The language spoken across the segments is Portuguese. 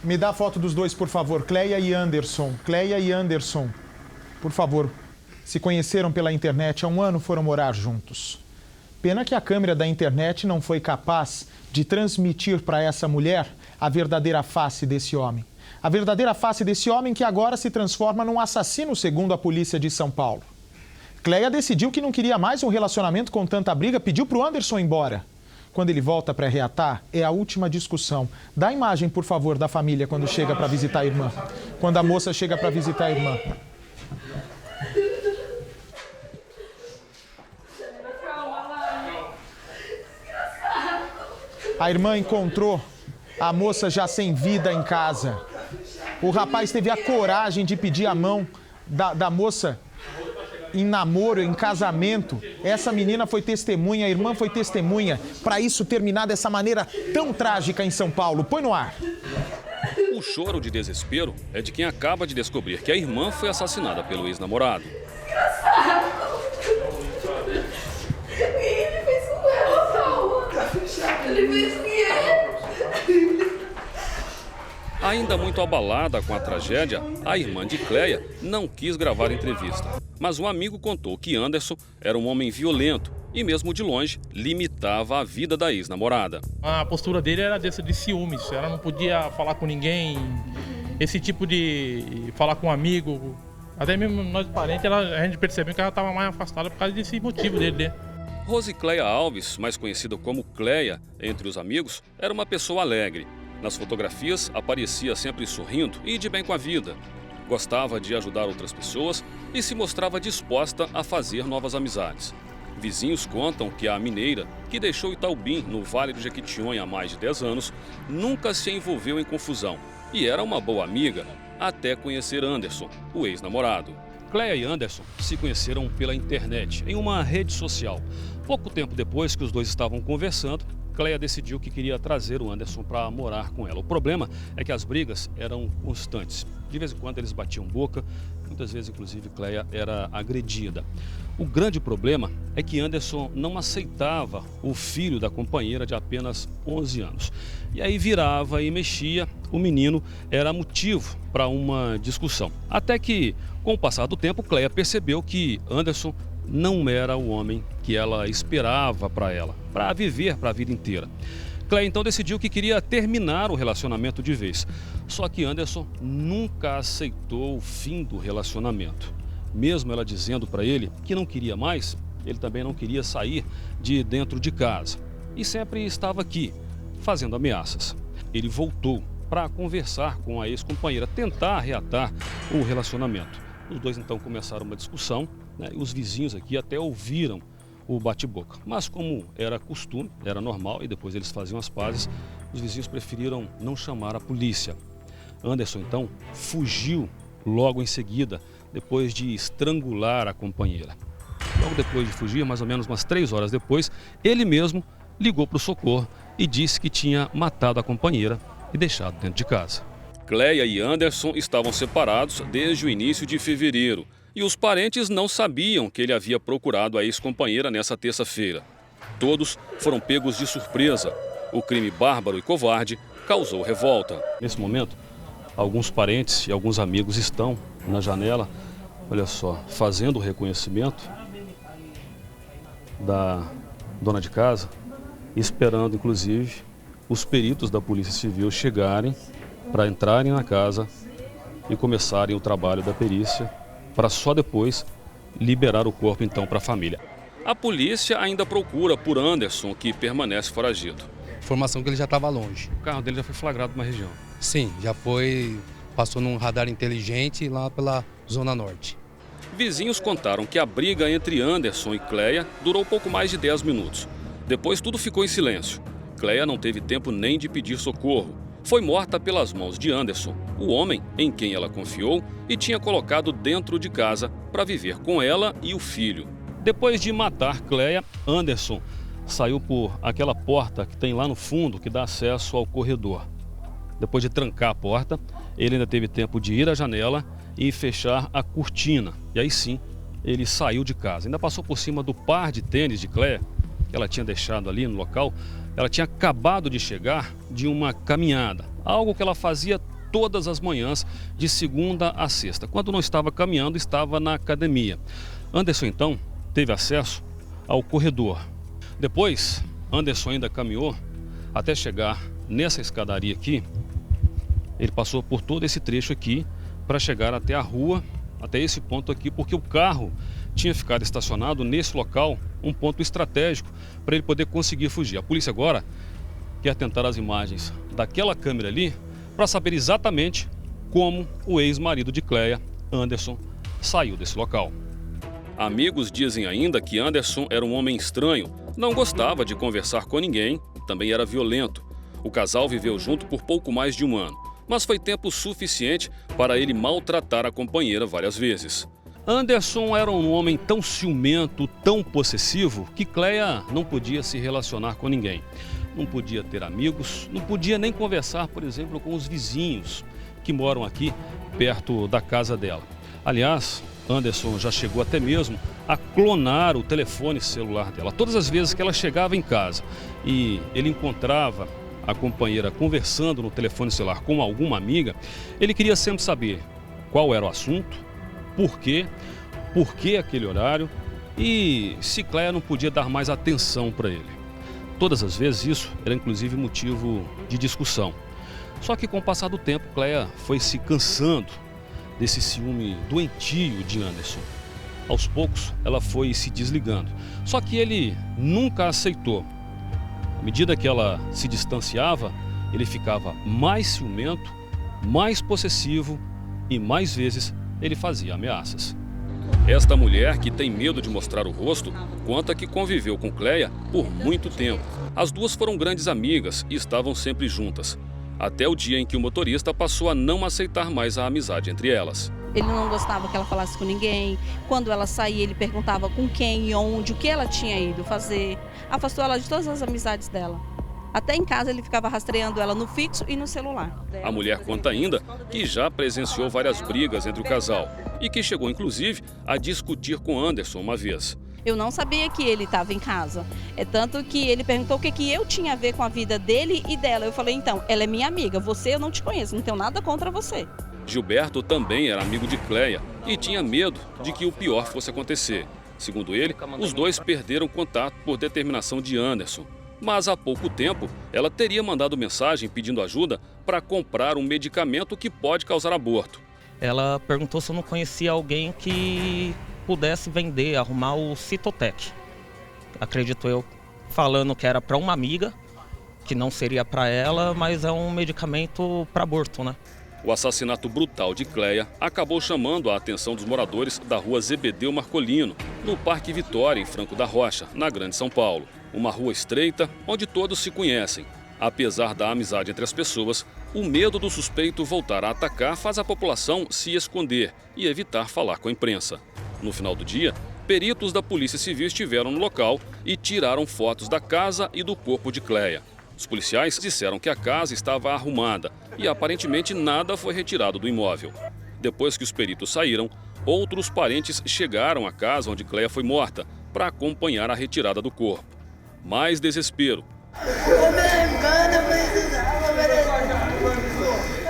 Me dá a foto dos dois, por favor. Cleia e Anderson. Cleia e Anderson. Por favor. Se conheceram pela internet há um ano, foram morar juntos. Pena que a câmera da internet não foi capaz de transmitir para essa mulher a verdadeira face desse homem. A verdadeira face desse homem que agora se transforma num assassino, segundo a polícia de São Paulo. Cleia decidiu que não queria mais um relacionamento com tanta briga, pediu para o Anderson ir embora. Quando ele volta para reatar, é a última discussão. Dá a imagem, por favor, da família quando chega para visitar a irmã. Quando a moça chega para visitar a irmã. A irmã encontrou a moça já sem vida em casa. O rapaz teve a coragem de pedir a mão da moça em namoro, em casamento. Essa menina foi testemunha, a irmã foi testemunha, para isso terminar dessa maneira tão trágica em São Paulo. Põe no ar. O choro de desespero é de quem acaba de descobrir que a irmã foi assassinada pelo ex-namorado. Ele fez com ela, calma. Ele fez com ela. Ainda muito abalada com a tragédia, a irmã de Cleia não quis gravar entrevista. Mas um amigo contou que Anderson era um homem violento e, mesmo de longe, limitava a vida da ex-namorada. A postura dele era dessa de ciúmes, ela não podia falar com ninguém, esse tipo de falar com um amigo. Até mesmo nós parentes, a gente percebeu que ela estava mais afastada por causa desse motivo dele. Rosicléia Alves, mais conhecida como Cleia entre os amigos, era uma pessoa alegre. Nas fotografias, aparecia sempre sorrindo e de bem com a vida. Gostava de ajudar outras pessoas e se mostrava disposta a fazer novas amizades. Vizinhos contam que a mineira, que deixou Itaubim, no Vale do Jequitinhonha, há mais de 10 anos, nunca se envolveu em confusão e era uma boa amiga, até conhecer Anderson, o ex-namorado. Cleia e Anderson se conheceram pela internet, em uma rede social. Pouco tempo depois que os dois estavam conversando, Cleia decidiu que queria trazer o Anderson para morar com ela. O problema é que as brigas eram constantes. De vez em quando eles batiam boca, muitas vezes, inclusive, Cleia era agredida. O grande problema é que Anderson não aceitava o filho da companheira de apenas 11 anos. E aí virava e mexia, o menino era motivo para uma discussão. Até que, com o passar do tempo, Cleia percebeu que Anderson não era o homem que ela esperava para ela, para viver para a vida inteira. Cleia então decidiu que queria terminar o relacionamento de vez. Só que Anderson nunca aceitou o fim do relacionamento. Mesmo ela dizendo para ele que não queria mais, ele também não queria sair de dentro de casa. E sempre estava aqui, fazendo ameaças. Ele voltou para conversar com a ex-companheira, tentar reatar o relacionamento. Os dois então começaram uma discussão, né, e os vizinhos aqui até ouviram o bate-boca. Mas como era costume, era normal e depois eles faziam as pazes, os vizinhos preferiram não chamar a polícia. Anderson então fugiu logo em seguida, depois de estrangular a companheira. Logo depois de fugir, mais ou menos umas 3 horas depois, ele mesmo ligou para o socorro e disse que tinha matado a companheira e deixado dentro de casa. Cleia e Anderson estavam separados desde o início de fevereiro e os parentes não sabiam que ele havia procurado a ex-companheira nessa terça-feira. Todos foram pegos de surpresa. O crime bárbaro e covarde causou revolta. Nesse momento, alguns parentes e alguns amigos estão na janela, olha só, fazendo o reconhecimento da dona de casa, esperando inclusive os peritos da Polícia Civil chegarem para entrarem na casa e começarem o trabalho da perícia, para só depois liberar o corpo então para a família. A polícia ainda procura por Anderson, que permanece foragido. Informação que ele já estava longe. O carro dele já foi flagrado numa região. Sim, já foi, passou num radar inteligente lá pela Zona Norte. Vizinhos contaram que a briga entre Anderson e Cleia durou pouco mais de 10 minutos. Depois tudo ficou em silêncio. Cleia não teve tempo nem de pedir socorro. Foi morta pelas mãos de Anderson, o homem em quem ela confiou e tinha colocado dentro de casa para viver com ela e o filho. Depois de matar Cleia, Anderson saiu por aquela porta que tem lá no fundo que dá acesso ao corredor. Depois de trancar a porta, ele ainda teve tempo de ir à janela e fechar a cortina. E aí sim, ele saiu de casa. Ainda passou por cima do par de tênis de Cleia, que ela tinha deixado ali no local. Ela tinha acabado de chegar de uma caminhada, algo que ela fazia todas as manhãs, de segunda a sexta. Quando não estava caminhando, estava na academia. Anderson, então, teve acesso ao corredor. Depois, Anderson ainda caminhou até chegar nessa escadaria aqui. Ele passou por todo esse trecho aqui para chegar até a rua, até esse ponto aqui, porque o carro tinha ficado estacionado nesse local, um ponto estratégico para ele poder conseguir fugir. A polícia agora quer tentar as imagens daquela câmera ali para saber exatamente como o ex-marido de Cleia, Anderson, saiu desse local. Amigos dizem ainda que Anderson era um homem estranho, não gostava de conversar com ninguém, também era violento. O casal viveu junto por pouco mais de um ano, mas foi tempo suficiente para ele maltratar a companheira várias vezes. Anderson era um homem tão ciumento, tão possessivo, que Cleia não podia se relacionar com ninguém. Não podia ter amigos, não podia nem conversar, por exemplo, com os vizinhos que moram aqui perto da casa dela. Aliás, Anderson já chegou até mesmo a clonar o telefone celular dela. Todas as vezes que ela chegava em casa e ele encontrava a companheira conversando no telefone celular com alguma amiga, ele queria sempre saber qual era o assunto, por que aquele horário e se Cleia não podia dar mais atenção para ele. Todas as vezes isso era inclusive motivo de discussão. Só que com o passar do tempo, Cleia foi se cansando desse ciúme doentio de Anderson. Aos poucos, ela foi se desligando. Só que ele nunca aceitou. À medida que ela se distanciava, ele ficava mais ciumento, mais possessivo e mais vezes ele fazia ameaças. Esta mulher, que tem medo de mostrar o rosto, conta que conviveu com Cleia por muito tempo. As duas foram grandes amigas e estavam sempre juntas, até o dia em que o motorista passou a não aceitar mais a amizade entre elas. Ele não gostava que ela falasse com ninguém. Quando ela saía, ele perguntava com quem e onde, o que ela tinha ido fazer. Afastou ela de todas as amizades dela. Até em casa ele ficava rastreando ela no fixo e no celular. A mulher conta ainda que já presenciou várias brigas entre o casal e que chegou inclusive a discutir com Anderson uma vez. Eu não sabia que ele estava em casa. É tanto que ele perguntou o que eu tinha a ver com a vida dele e dela. Eu falei, então, ela é minha amiga, você eu não te conheço, não tenho nada contra você. Gilberto também era amigo de Cleia e tinha medo de que o pior fosse acontecer. Segundo ele, os dois perderam contato por determinação de Anderson. Mas há pouco tempo, ela teria mandado mensagem pedindo ajuda para comprar um medicamento que pode causar aborto. Ela perguntou se eu não conhecia alguém que pudesse vender, arrumar o Citotec. Acredito eu, falando que era para uma amiga, que não seria para ela, mas é um medicamento para aborto, né? O assassinato brutal de Cleia acabou chamando a atenção dos moradores da rua Zebedeu Marcolino, no Parque Vitória, em Franco da Rocha, na Grande São Paulo. Uma rua estreita, onde todos se conhecem. Apesar da amizade entre as pessoas, o medo do suspeito voltar a atacar faz a população se esconder e evitar falar com a imprensa. No final do dia, peritos da Polícia Civil estiveram no local e tiraram fotos da casa e do corpo de Cleia. Os policiais disseram que a casa estava arrumada e aparentemente nada foi retirado do imóvel. Depois que os peritos saíram, outros parentes chegaram à casa onde Cleia foi morta para acompanhar a retirada do corpo. Mais desespero.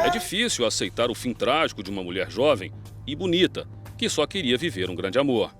É difícil aceitar o fim trágico de uma mulher jovem e bonita, que só queria viver um grande amor.